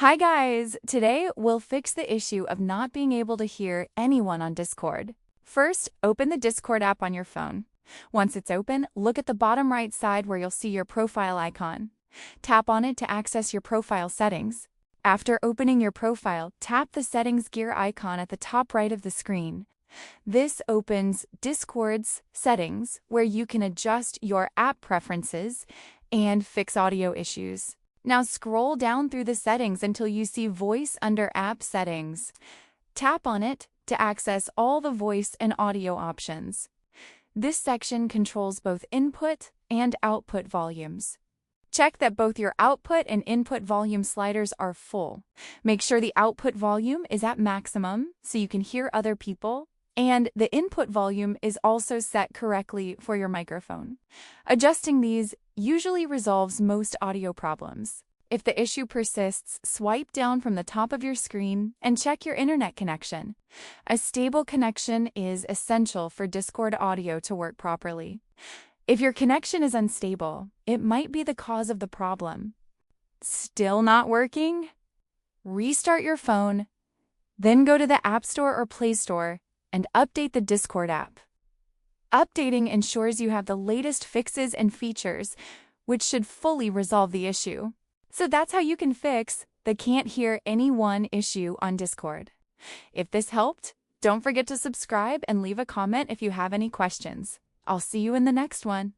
Hi guys! Today we'll fix the issue of not being able to hear anyone on Discord. First, open the Discord app on your phone. Once it's open, look at the bottom right side where you'll see your profile icon. Tap on it to access your profile settings. After opening your profile, tap the settings gear icon at the top right of the screen. This opens Discord's settings, where you can adjust your app preferences and fix audio issues. Now scroll down through the settings until you see Voice under App Settings. Tap on it to access all the voice and audio options. This section controls both input and output volumes. Check that both your output and input volume sliders are full. Make sure the output volume is at maximum so you can hear other people, and the input volume is also set correctly for your microphone. Adjusting these usually resolves most audio problems. If the issue persists, swipe down from the top of your screen and check your internet connection. A stable connection is essential for Discord audio to work properly. If your connection is unstable, it might be the cause of the problem. Still not working? Restart your phone, then go to the App Store or Play Store and update the Discord app. Updating ensures you have the latest fixes and features, which should fully resolve the issue. So that's how you can fix the can't hear anyone issue on Discord. If this helped, don't forget to subscribe and leave a comment if you have any questions. I'll see you in the next one.